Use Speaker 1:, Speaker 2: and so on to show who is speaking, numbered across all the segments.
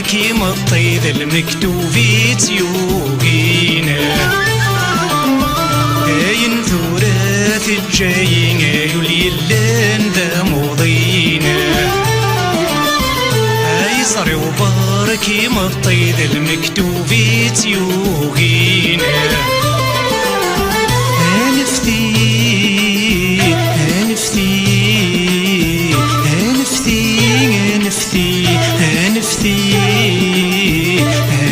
Speaker 1: كيما الطيد المكتوفيت يوقينا اين ثورات الجايين يولي اللان ذا مضينا اي صري وبار كيما الطيد المكتوفيت يوقينا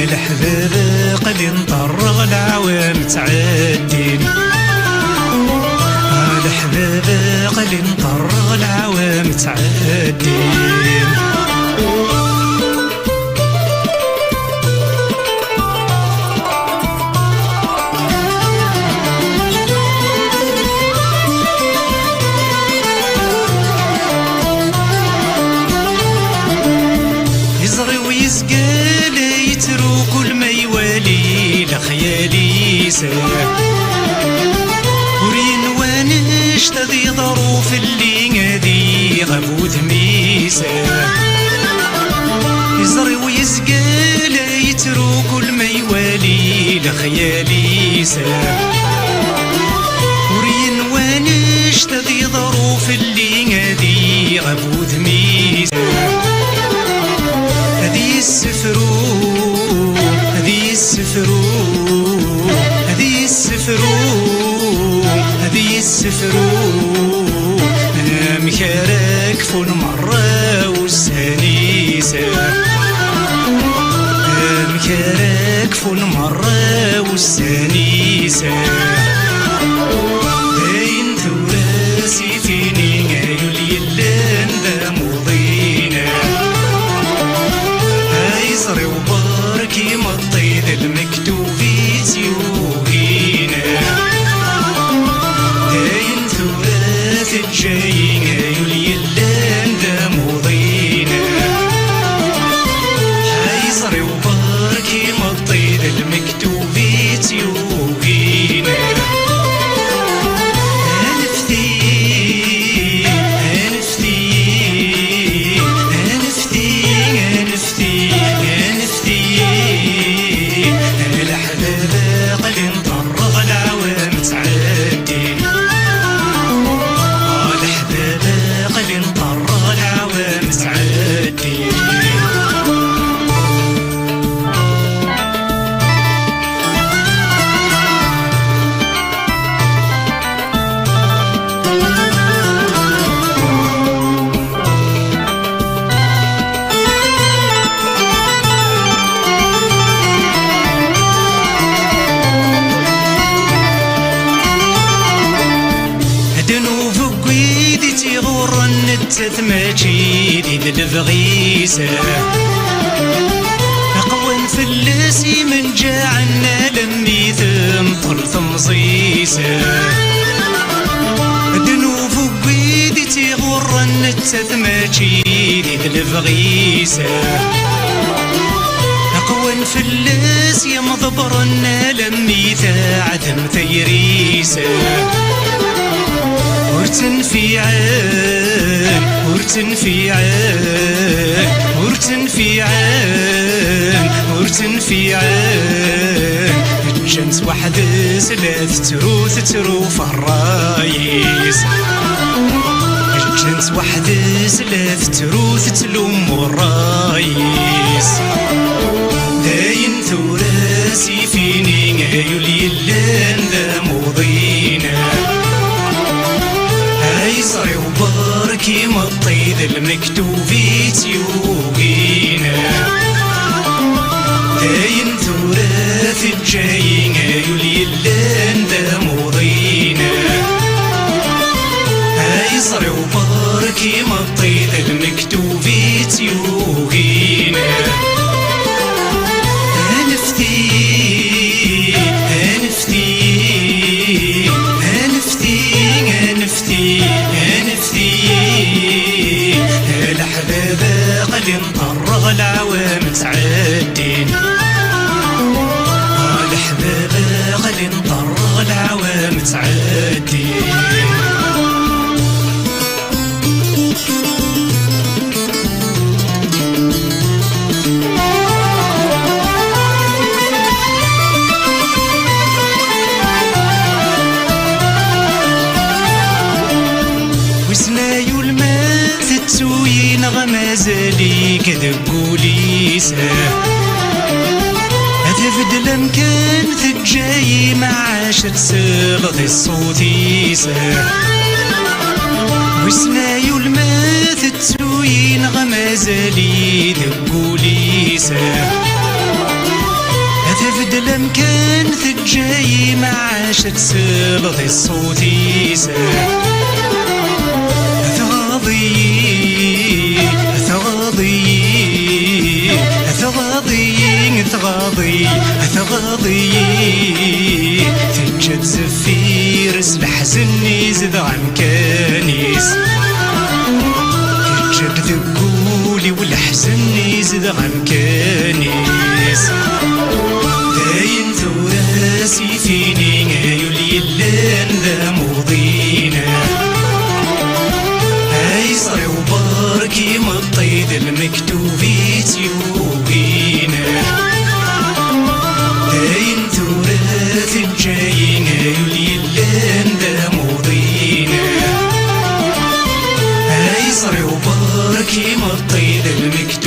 Speaker 1: الأحباب قد نطرغ العوام تعدين الأحباب قد نطرغ العوام تعدين يزري ويسقال يترو كل ما يوالي لخيالي ساح ورين وانش تذي ظروف اللي غادي غابو ذميسا يزري ويسقال يترو كل ما يوالي لخيالي ساح ورين وانش تذي ظروف اللي غادي غابو ذميسا هذه السفرو هذه السفرو هذه السفرو هذه السفرو مكارك فون مرة والسانيسة مكارك فون مرة والسانيسة بين ثوراسي فيني يولي اللان ذا مضينا يزري وبار كيما الطيد المكتوفيت يوهينا داين ثورات الجايين يولي اللان ذا مضينا يزري وبار كيما الطيد المكتوفيت يوهينا تثماجي ديد البغيسة أقوى فلسي من جاعنا لمي ثم طلث مصيسة دنوف قويدي تغرن التثماجي ديد البغيسة أقوى فلسي مضبرنا لمي ثاعثم ثيريسة ورتن في عام ورتن في عام ورتن في عام ورتن في عام الجنس واحد ثلاث ترو في الرايس الجنس واحد ثلاث تلوم الرايس داين ثوراسي فيني يولي اللان ذا مضينا يزري وبار كيما الطيد المكتوفيت يوقينا داين ثورات الجايين يولي اللان ذا مضينا يزري وبار كيما الطيد المكتوفيت يوقينا هنفتي هنفتي هنفتي هنفتي الأحباب قد نطرغ العوام تعدين الأحباب قد نطرغ العوام تعدين دقوليسه تفد الامكان تجاي مع عشر سلطي الصوتيسه وسنايو الماث تسوين غمازالي دقوليسه تفد الامكان تجاي مع عشر سلطي الصوتيسه ثغاضي تنجد زفيرس الحزن يزد عن كانيس تنجد ذقولي والحزن يزد عن كانيس داين ثوراسي فيني يولي اللان ذا موضينا هاي صري وباركي مطيد المكتوبيت يوبينا داين ثورات الجايين يولي اللان ذا موضينا هاي صري وباركي مطيد المكتوبيت